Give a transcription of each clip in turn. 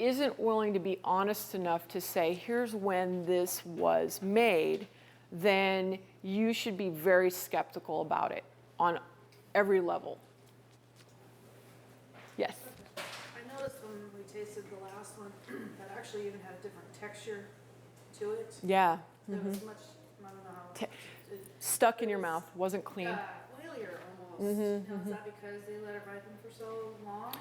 isn't willing to be honest enough to say, here's when this was made, then you should be very skeptical about it on every level. Yes? I noticed when we tasted the last one, that actually even had a different texture to it. Yeah. It was much, I don't know how. Stuck in your mouth, wasn't clean. Oilier almost. Now, is that because they let it ripen for so long?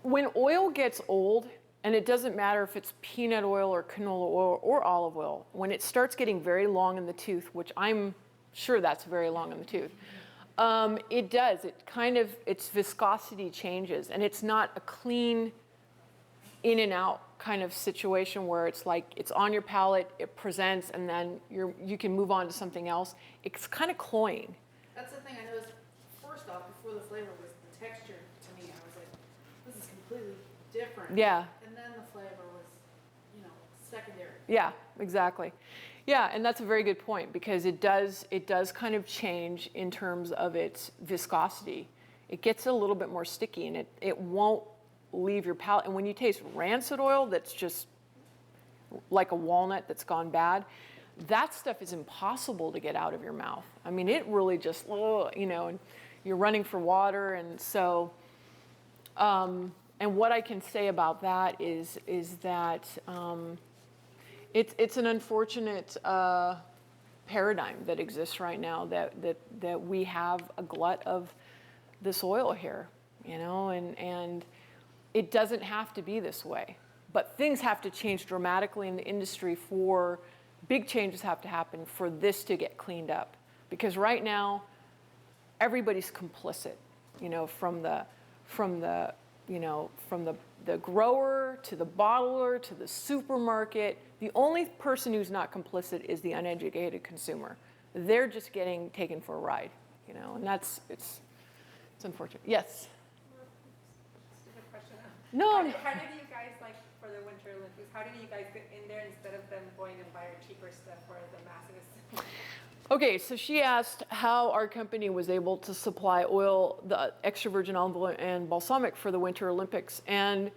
When oil gets old, and it doesn't matter if it's peanut oil or canola oil or olive oil, when it starts getting very long in the tooth, which I'm sure that's very long in the tooth, it does. It kind of, its viscosity changes, and it's not a clean in and out kind of situation where it's like it's on your palate, it presents, and then you can move on to something else. It's kind of cloying. That's the thing I noticed. First off, before the flavor was the texture. To me, I was like, this is completely different. Yeah. And then the flavor was, secondary. Yeah, exactly. Yeah, and that's a very good point, because it does kind of change in terms of its viscosity. It gets a little bit more sticky, and it won't leave your palate. And when you taste rancid oil that's just like a walnut that's gone bad, that stuff is impossible to get out of your mouth. I mean, it really just, and you're running for water. And so, and what I can say about that is that it's an unfortunate paradigm that exists right now, that we have a glut of this oil here, and it doesn't have to be this way. But things have to change dramatically in the industry big changes have to happen for this to get cleaned up. Because right now, everybody's complicit, from the grower to the bottler to the supermarket. The only person who's not complicit is the uneducated consumer. They're just getting taken for a ride, and it's unfortunate. Yes? Stupid question. No. How did you guys, for the Winter Olympics, how did you guys get in there instead of them going and buy cheaper stuff for the masses? Okay, so she asked how our company was able to supply oil, the extra virgin olive oil and balsamic for the Winter Olympics. And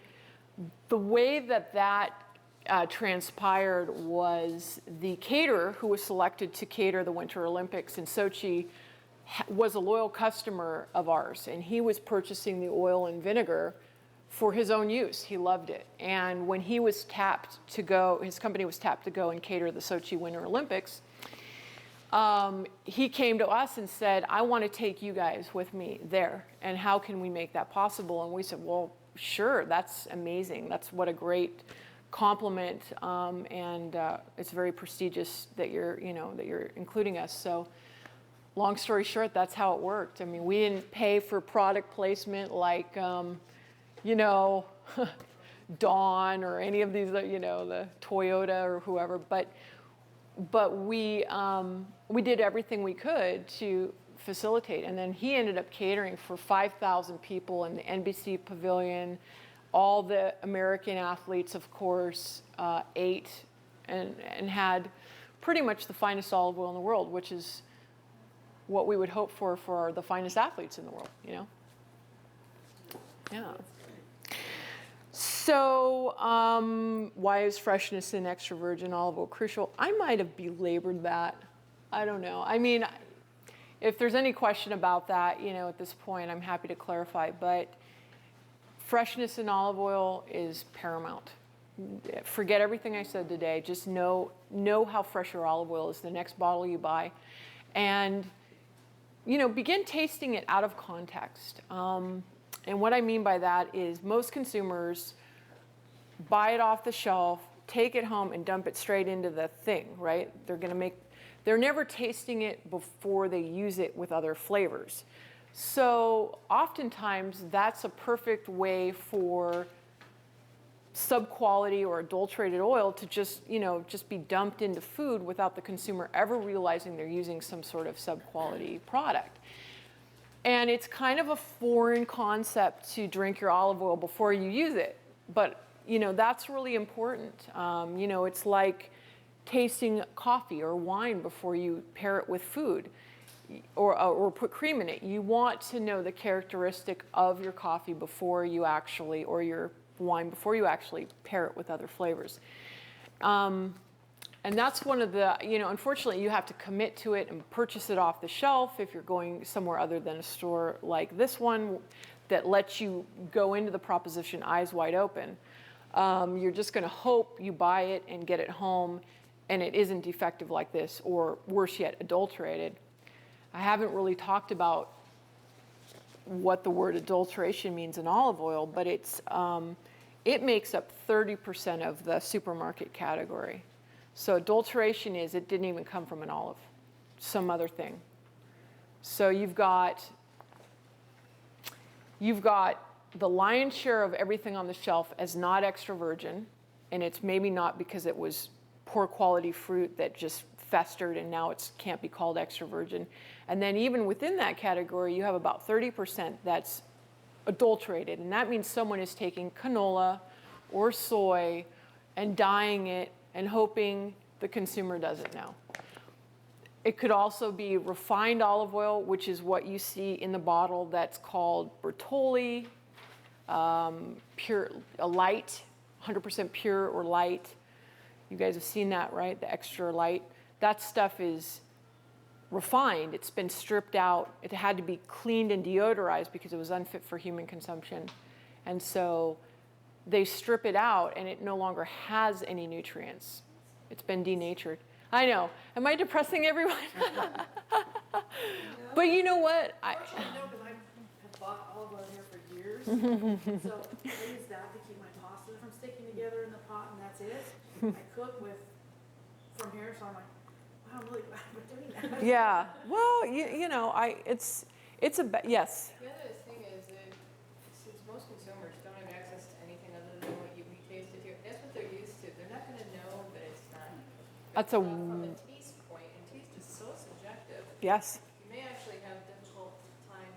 the way that transpired was the caterer who was selected to cater the Winter Olympics in Sochi was a loyal customer of ours, and he was purchasing the oil and vinegar for his own use. He loved it. And when he was tapped to go, his company was tapped to go and cater the Sochi Winter Olympics, he came to us and said, I want to take you guys with me there, and how can we make that possible? And we said, well, sure, that's amazing. That's what a great compliment, and it's very prestigious that you're including us. So long story short, that's how it worked. I mean, we didn't pay for product placement like, Dawn or any of these, the Toyota or whoever, but we did everything we could to facilitate. And then he ended up catering for 5,000 people in the NBC Pavilion. All the American athletes, of course, ate and had pretty much the finest olive oil in the world, which is what we would hope for the finest athletes in the world, Yeah. So why is freshness in extra virgin olive oil crucial? I might have belabored that. I don't know. I mean, if there's any question about that, at this point, I'm happy to clarify. But freshness in olive oil is paramount. Forget everything I said today. Just know how fresh your olive oil is the next bottle you buy. And, begin tasting it out of context. And what I mean by that is most consumers buy it off the shelf, take it home, and dump it straight into the thing, right? They're never tasting it before they use it with other flavors. So oftentimes that's a perfect way for sub-quality or adulterated oil to just be dumped into food without the consumer ever realizing they're using some sort of sub-quality product. And it's kind of a foreign concept to drink your olive oil before you use it. But, that's really important. It's like tasting coffee or wine before you pair it with food or put cream in it. You want to know the characteristic of your coffee before you actually, or your wine before you actually pair it with other flavors. And that's one of the, unfortunately, you have to commit to it and purchase it off the shelf if you're going somewhere other than a store like this one that lets you go into the proposition eyes wide open. You're just going to hope you buy it and get it home and it isn't defective like this, or worse yet, adulterated. I haven't really talked about what the word adulteration means in olive oil, but it makes up 30% of the supermarket category. So adulteration is it didn't even come from an olive, some other thing. So you've got the lion's share of everything on the shelf as not extra virgin, and it's maybe not because it was poor quality fruit that just festered and now it can't be called extra virgin. And then even within that category, you have about 30% that's adulterated, and that means someone is taking canola or soy and dyeing it and hoping the consumer doesn't know. It could also be refined olive oil, which is what you see in the bottle that's called Bertolli, pure, a light, 100% pure or light. You guys have seen that, right? The extra light. That stuff is refined. It's been stripped out. It had to be cleaned and deodorized because it was unfit for human consumption. And so they strip it out and it no longer has any nutrients. It's been denatured. I know. Am I depressing everyone? But you know what? Fortunately, no, because I have bought olive oil here for years. So I use that to keep my pasta from sticking together in the pot, and that's it. I cook with from here, so I'm like, wow, I'm really glad we're doing that. Yeah. Well, it's a yes. The other thing is that since most consumers don't have access to anything other than what we tasted here, that's what they're used to. They're not going to know that it's not. That's from a taste point, and taste is so subjective. Yes. You may actually have a difficult time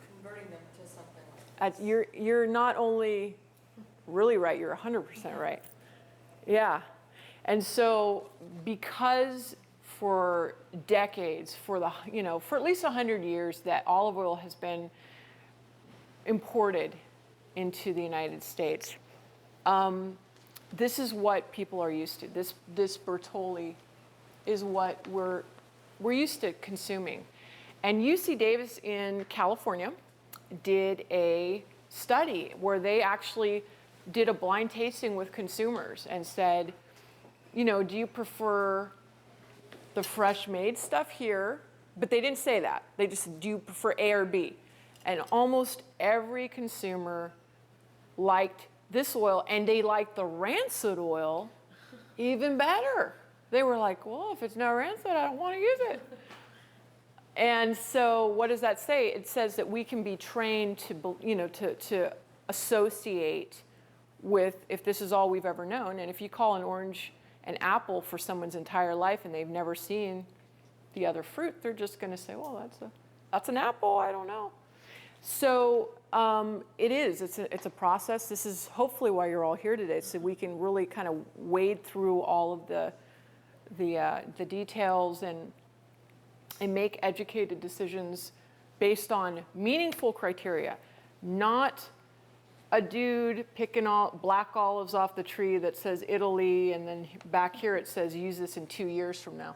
converting them to something like this. You're not only really right, you're 100% right. Yeah. And so because for decades, for at least 100 years, that olive oil has been imported into the United States. This is what people are used to. This Bertolli is what we're used to consuming. And UC Davis in California did a study where they actually did a blind tasting with consumers and said, do you prefer the fresh made stuff here? But they didn't say that. They just said, do you prefer A or B? And almost every consumer liked this oil, and they liked the rancid oil even better. They were like, well, if it's not rancid, I don't want to use it. And so what does that say? It says that we can be trained to associate with, if this is all we've ever known, and if you call an orange an apple for someone's entire life and they've never seen the other fruit, they're just going to say, well, that's an apple, I don't know. So it's a process. This is hopefully why you're all here today, so we can really kind of wade through all of the details and make educated decisions based on meaningful criteria, not a dude picking black olives off the tree that says Italy, and then back here it says use this in 2 years from now.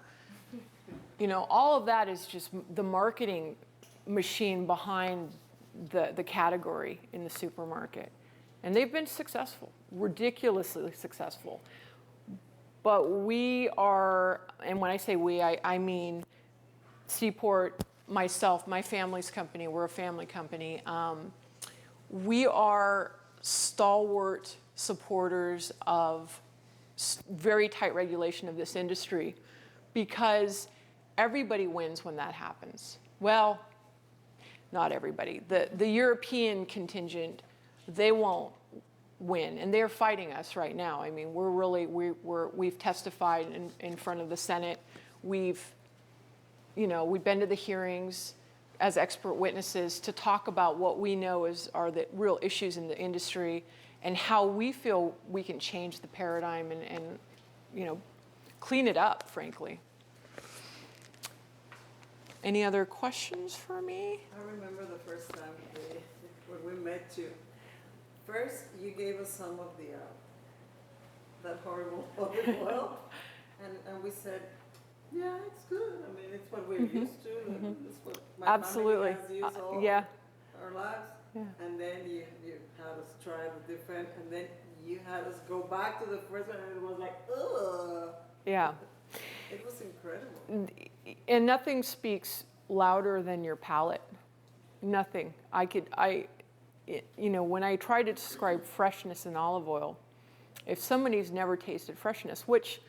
All of that is just the marketing machine behind the category in the supermarket. And they've been successful, ridiculously successful. But we are, and when I say we, I mean Seaport, myself, my family's company, we're a family company. We are stalwart supporters of very tight regulation of this industry because everybody wins when that happens. Well, not everybody. The European contingent, they won't win, and they're fighting us right now. I mean, we've testified in front of the Senate. We've been to the hearings as expert witnesses to talk about what we know are the real issues in the industry and how we feel we can change the paradigm and clean it up, frankly. Any other questions for me? I remember the first time when we met you. First, you gave us some of the, that horrible olive oil, and we said, yeah, it's good. I mean, it's what we're used to, and it's what my Absolutely. family has used all Yeah. our lives. Yeah. And then you had us try the different, and then you had us go back to the first one, and it was like, ugh. Yeah. It was incredible. And nothing speaks louder than your palate. Nothing. When I try to describe freshness in olive oil, if somebody's never tasted freshness, which,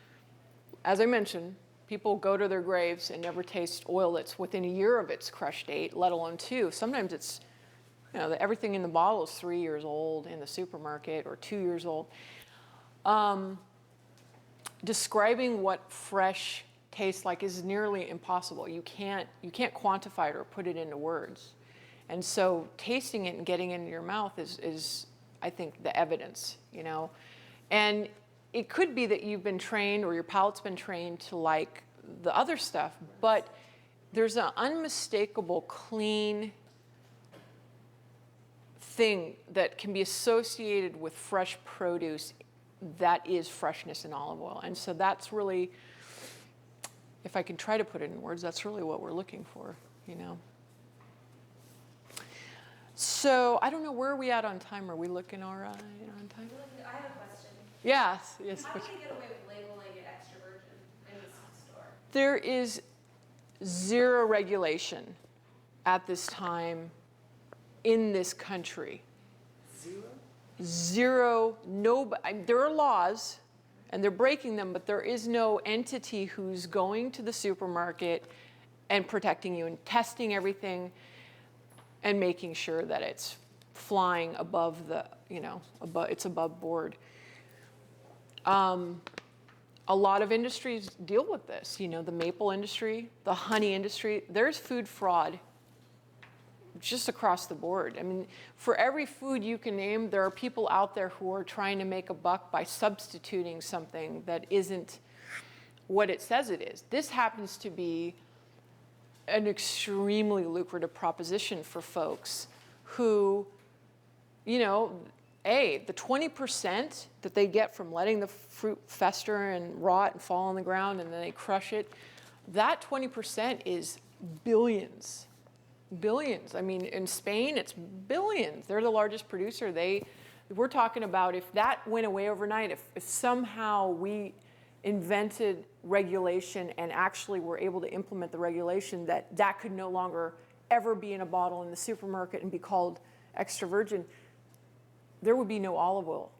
as I mentioned, people go to their graves and never taste oil that's within a year of its crush date, let alone 2. Sometimes it's, everything in the bottle is 3 years old in the supermarket or 2 years old. Describing what fresh tastes like is nearly impossible. You can't quantify it or put it into words. And so tasting it and getting it into your mouth is I think, the evidence, And it could be that you've been trained or your palate's been trained to like the other stuff, but there's an unmistakable, clean thing that can be associated with fresh produce that is freshness in olive oil. And so that's really, if I can try to put it in words, that's really what we're looking for, So I don't know, where are we at on time? Are we looking all right on time? I have a question. Yes. How do they get away with labeling it extra virgin in this store? There is zero regulation at this time in this country. Zero, no, there are laws and they're breaking them, but there is no entity who's going to the supermarket and protecting you and testing everything and making sure that it's flying above the, it's above board. A lot of industries deal with this, the maple industry, the honey industry. There's food fraud just across the board. I mean, for every food you can name, there are people out there who are trying to make a buck by substituting something that isn't what it says it is. This happens to be an extremely lucrative proposition for folks who, the 20% that they get from letting the fruit fester and rot and fall on the ground and then they crush it, that 20% is billions. Billions. I mean, in Spain, it's billions. They're the largest producer. We're talking about if that went away overnight, if somehow we invented regulation and actually were able to implement the regulation that could no longer ever be in a bottle in the supermarket and be called extra virgin, there would be no olive oil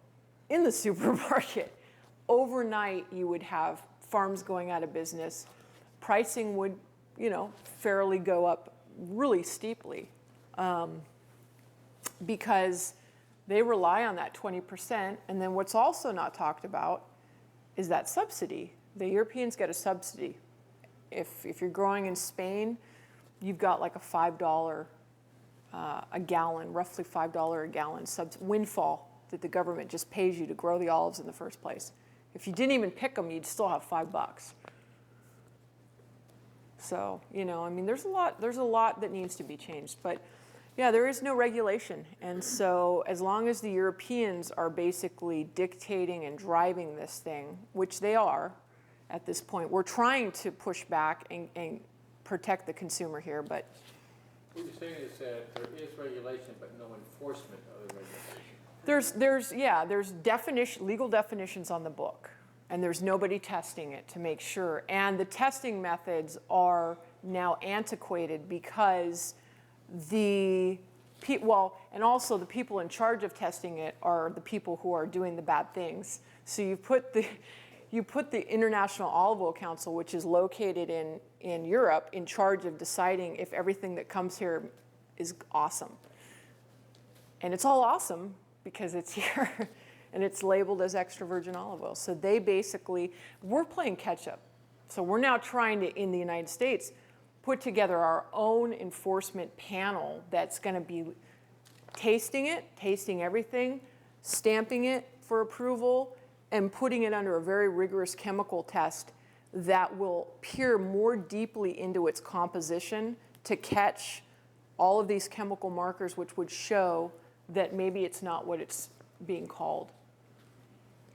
in the supermarket. Overnight, you would have farms going out of business. Pricing would, fairly go up really steeply because they rely on that 20%. And then what's also not talked about is that subsidy. The Europeans get a subsidy. If you're growing in Spain, you've got like a $5 a gallon, roughly $5 a gallon windfall that the government just pays you to grow the olives in the first place. If you didn't even pick them, you'd still have $5. So, there's a lot that needs to be changed. But yeah, there is no regulation. And so as long as the Europeans are basically dictating and driving this thing, which they are at this point, we're trying to push back and protect the consumer here, but. What you're saying is that there is regulation, but no enforcement of the regulation. There's legal definitions on the book. And there's nobody testing it to make sure. And the testing methods are now antiquated because and also the people in charge of testing it are the people who are doing the bad things. So you put the International Olive Oil Council, which is located in Europe, in charge of deciding if everything that comes here is awesome. And it's all awesome because it's here. And it's labeled as extra virgin olive oil. So we're playing catch up. So we're now trying to, in the United States, put together our own enforcement panel that's going to be tasting everything, stamping it for approval, and putting it under a very rigorous chemical test that will peer more deeply into its composition to catch all of these chemical markers which would show that maybe it's not what it's being called.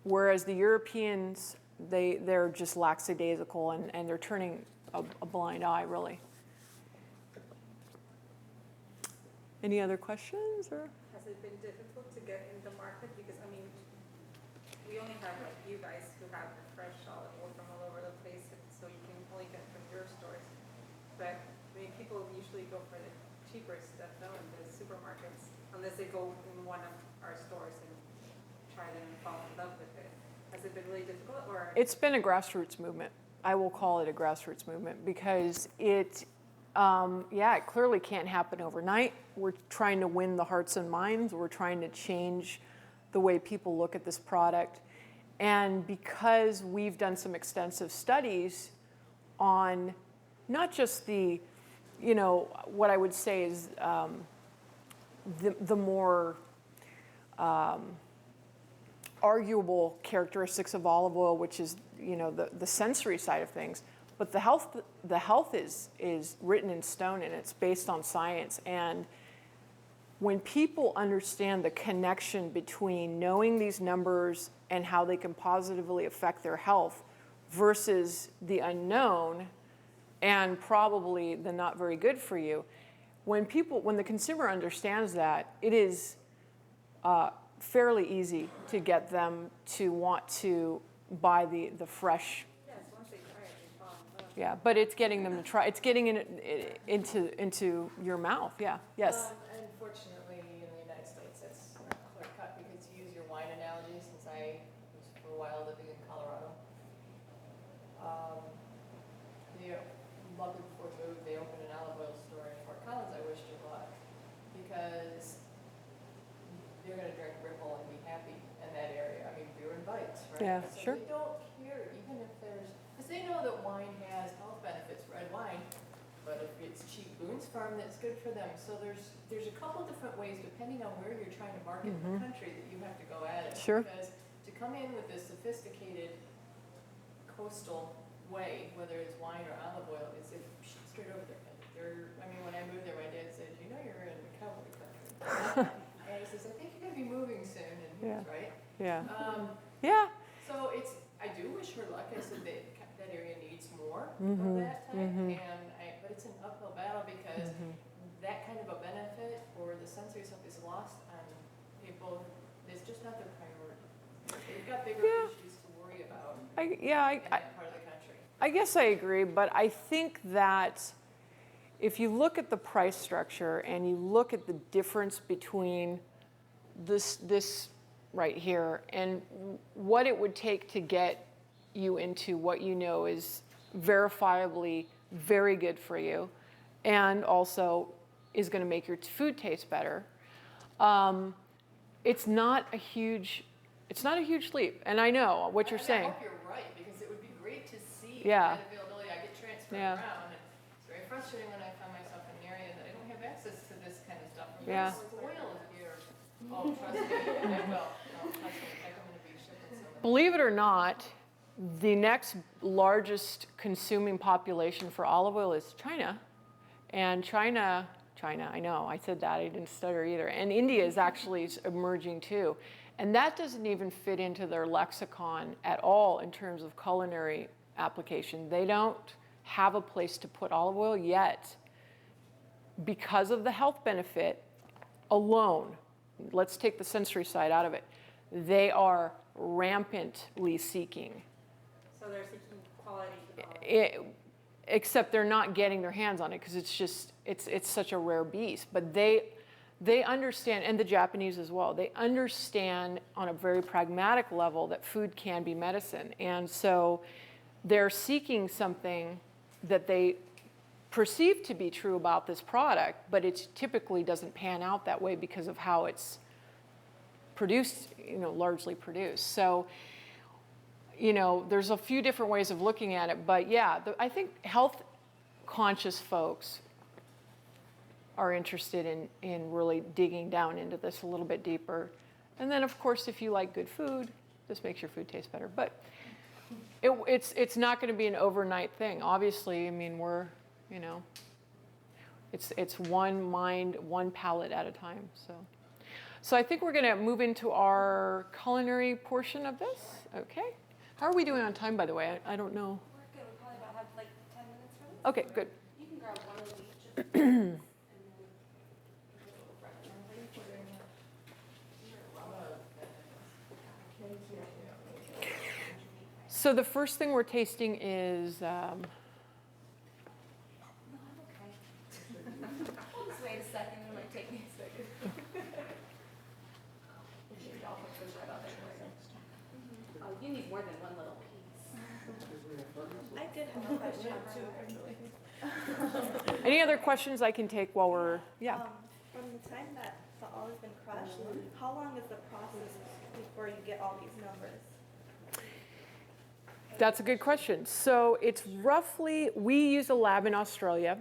Whereas the Europeans, they're just lackadaisical and they're turning a blind eye, really. Any other questions? Or? Has it been difficult to get in the market? Because, I mean, we only have like you guys who have the fresh olive oil from all over the place, so you can only get from your stores. But, I mean, people usually go for the cheaper stuff, though, in the supermarkets, unless they go in one of our stores and try it and fall in love with it. Has it been really difficult, or? It's been a grassroots movement. I will call it a grassroots movement because it clearly can't happen overnight. We're trying to win the hearts and minds. We're trying to change the way people look at this product. And because we've done some extensive studies on not just the, what I would say is the more arguable characteristics of olive oil, which is, the sensory side of things. But the health is written in stone, and it's based on science. And when people understand the connection between knowing these numbers and how they can positively affect their health versus the unknown and probably the not very good for you, when the consumer understands that, it is fairly easy to get them to want to buy the fresh. Yes, once they try it, they fall in love. Yeah, but it's getting them to try. It's getting it into your mouth. Yeah. Yes. Unfortunately, in the United States, that's not clear cut because to use your wine analogy, since I was for a while living in Colorado, the lucky before moved, they opened an olive oil store in Fort Collins. I wished her luck because they're going to drink Ripple and be happy in that area. I mean, beer and bites, right? Yeah, so sure. They don't care, even if there's, because they know that wine has health benefits, red wine, but if it's cheap Boone's Farm, that's good for them. So there's a couple different ways, depending on where you're trying to market the country, that you have to go at it. Sure. Because to come in with this sophisticated coastal way, whether it's wine or olive oil, is straight over their head. I mean, when I moved there, my dad said, you're in the cowboy country. And he says, I think you're going to be moving soon, and he was right. Yeah. Yeah. So I do wish her luck. I said that area needs more of that type, but it's an uphill battle because that kind of a benefit or the sensory stuff is lost on people. It's just not their priority. They've got bigger issues to worry about in that part of the country. I guess I agree, but I think that if you look at the price structure and you look at the difference between this right here and what it would take to get you into what is verifiably very good for you and also is going to make your food taste better, it's not a huge leap. And I know what you're saying. I hope you're right, because it would be great to see Yeah. that availability. I get transferred Yeah. around, and it's very frustrating when I find myself in an area that I don't have access to this kind of stuff. Yeah. There's oil here. Oh, trust me, I will. No, trust me, if I come in a beach trip with someone. Believe it or not, the next largest consuming population for olive oil is China. And China, I know, I said that, I didn't stutter either. And India is actually emerging too. And that doesn't even fit into their lexicon at all in terms of culinary application. They don't have a place to put olive oil yet because of the health benefit alone. Let's take the sensory side out of it. They are rampantly seeking. So they're seeking quality. Except they're not getting their hands on it because it's such a rare beast. But they understand, and the Japanese as well, they understand on a very pragmatic level that food can be medicine. And so they're seeking something that they perceive to be true about this product, but it typically doesn't pan out that way because of how it's produced, largely produced. So, there's a few different ways of looking at it, but yeah, I think health conscious folks are interested in really digging down into this a little bit deeper. And then, of course, if you like good food, this makes your food taste better. But it's not going to be an overnight thing. Obviously, I mean, it's one mind, one palate at a time. So, So I think we're going to move into our culinary portion of this. Okay. How are we doing on time, by the way? I don't know. We're good. We probably about have like 10 minutes for this. Okay, good. You can grab one of each. And then So the first thing we're tasting is, No, I'm okay. I'll just wait a second. It might take me a second. Maybe I'll put this right on there. Oh, you need more than one little piece. I did have a question too. any other questions I can take while we're, yeah. From the time that the olive has been crushed, how long is the process before you get all these numbers? That's a good question. So it's roughly, we use a lab in Australia,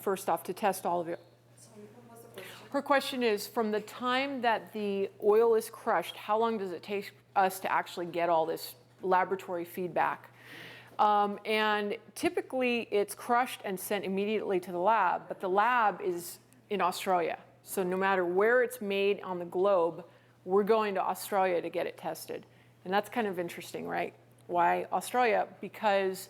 first off, to test all of it. Sorry, what was the question? Her question is, from the time that the oil is crushed, how long does it take us to actually get all this laboratory feedback? And typically, it's crushed and sent immediately to the lab, but the lab is in Australia. So no matter where it's made on the globe, we're going to Australia to get it tested. And that's kind of interesting, right? Why Australia? Because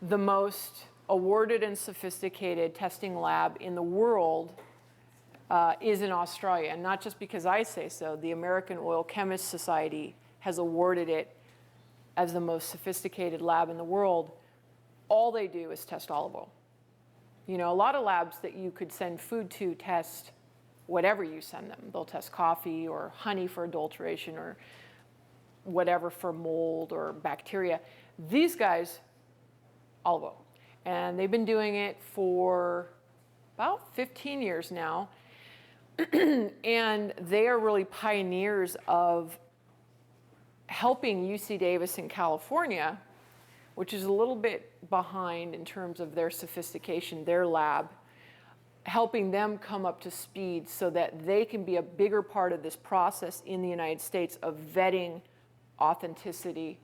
the most awarded and sophisticated testing lab in the world is in Australia. And not just because I say so, the American Oil Chemists Society has awarded it as the most sophisticated lab in the world. All they do is test olive oil. You know, a lot of labs that you could send food to test whatever you send them. They'll test coffee or honey for adulteration or whatever for mold or bacteria. These guys, olive oil. And they've been doing it for about 15 years now. And they are really pioneers of helping UC Davis in California, which is a little bit behind in terms of their sophistication, their lab, helping them come up to speed so that they can be a bigger part of this process in the United States of vetting authenticity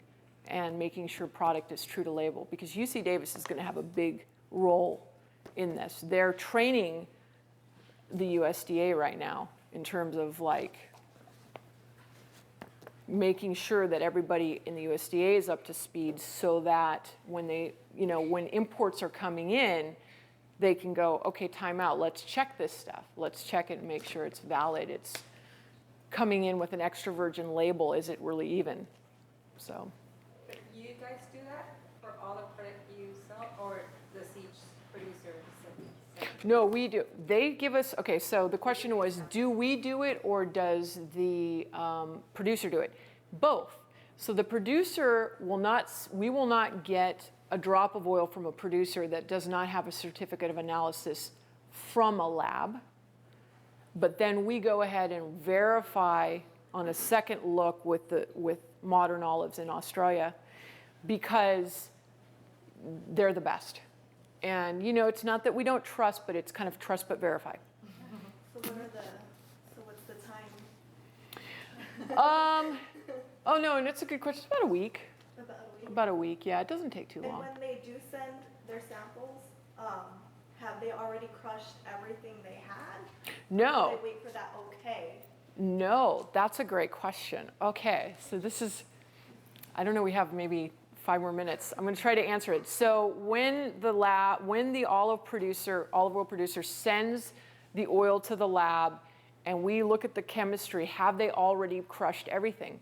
and making sure product is true to label, because UC Davis is going to have a big role in this. They're training the USDA right now in terms of like making sure that everybody in the USDA is up to speed so that when they, you know, when imports are coming in, they can go, okay, time out, let's check this stuff. Let's check it and make sure it's valid. It's coming in with an extra virgin label, is it really even? So. But you guys do that for all the product you sell, or does each producer sell? No, we do. They give us, okay, so the question was, do we do it or does the producer do it? Both. So the producer will not, we will not get a drop of oil from a producer that does not have a certificate of analysis from a lab. But then we go ahead and verify on a second look with modern olives in Australia because they're the best. And you know, it's not that we don't trust, but it's kind of trust but verify. So what's the time? Oh no, and it's a good question. It's about a week. About a week? About a week, yeah. It doesn't take too And long. when they do send their samples, have they already crushed everything they had? No. Or do they wait for that okay? No, that's a great question. Okay, so this is, I don't know, we have maybe 5 more minutes. I'm going to try to answer it. So when the olive oil producer sends the oil to the lab and we look at the chemistry, have they already crushed everything?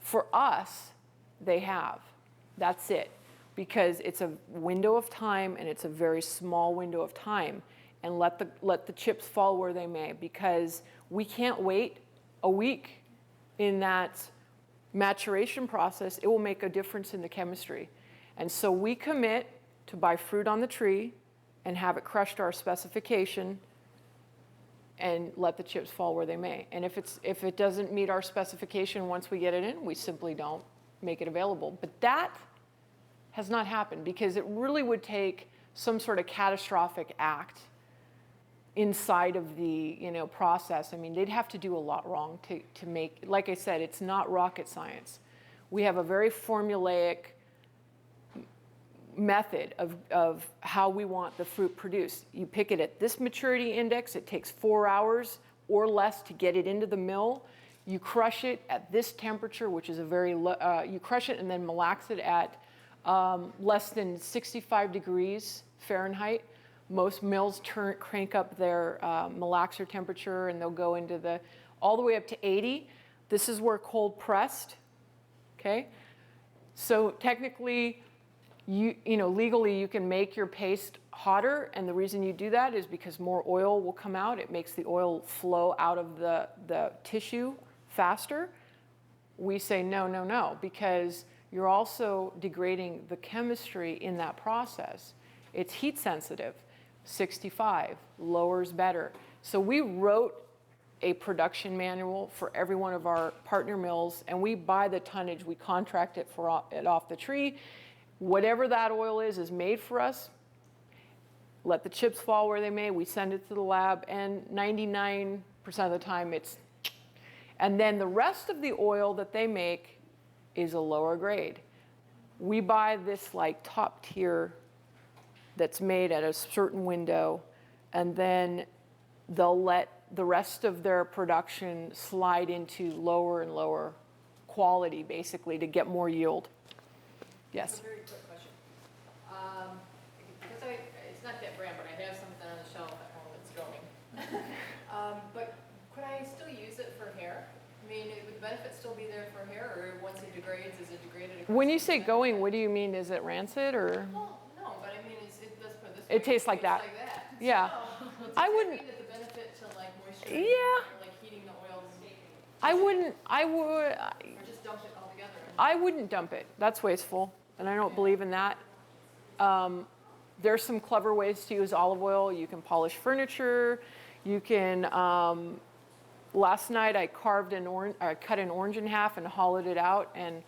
For us, they have. That's it. Because it's a window of time and it's a very small window of time. And let the chips fall where they may, because we can't wait a week in that maturation process. It will make a difference in the chemistry. And so we commit to buy fruit on the tree and have it crushed to our specification and let the chips fall where they may. And if it doesn't meet our specification once we get it in, we simply don't make it available. But that has not happened because it really would take some sort of catastrophic act inside of the process. I mean, they'd have to do a lot wrong to make, like I said, it's not rocket science. We have a very formulaic method of how we want the fruit produced. You pick it at this maturity index, it takes 4 hours or less to get it into the mill. You crush it at this temperature, which is a very low, you crush it and then malax it at less than 65 degrees Fahrenheit. Most mills crank up their malaxer temperature and they'll go into all the way up to 80. This is where cold pressed, okay? So technically, legally you can make your paste hotter, and the reason you do that is because more oil will come out. It makes the oil flow out of the tissue faster. We say no, no, no, because you're also degrading the chemistry in that process. It's heat sensitive. 65, lower is better. So we wrote a production manual for every one of our partner mills, and we buy the tonnage. We contract it off the tree. Whatever that oil is made for us. Let the chips fall where they may. We send it to the lab, and 99% of the time it's. And then the rest of the oil that they make is a lower grade. We buy this like top tier that's made at a certain window, and then they'll let the rest of their production slide into lower and lower quality, basically, to get more yield. Yes? A very quick question. Because it's not that brand, but I have something on the shelf at home that's going. But could I still use it for hair? I mean, would the benefit still be there for hair, or once it degrades, is it degraded? When you say going, what do you mean? Is it rancid or? Well, no, but I mean, let's put it this way. It tastes like that. Yeah. So, does I that wouldn't- mean that the benefit to like moisture, Yeah. or like heating the oils, I would, or just dump it altogether? I wouldn't dump it. That's wasteful, and I don't believe in that. There's some clever ways to use olive oil. You can polish furniture. You can, last night I cut an orange in half and hollowed it out, and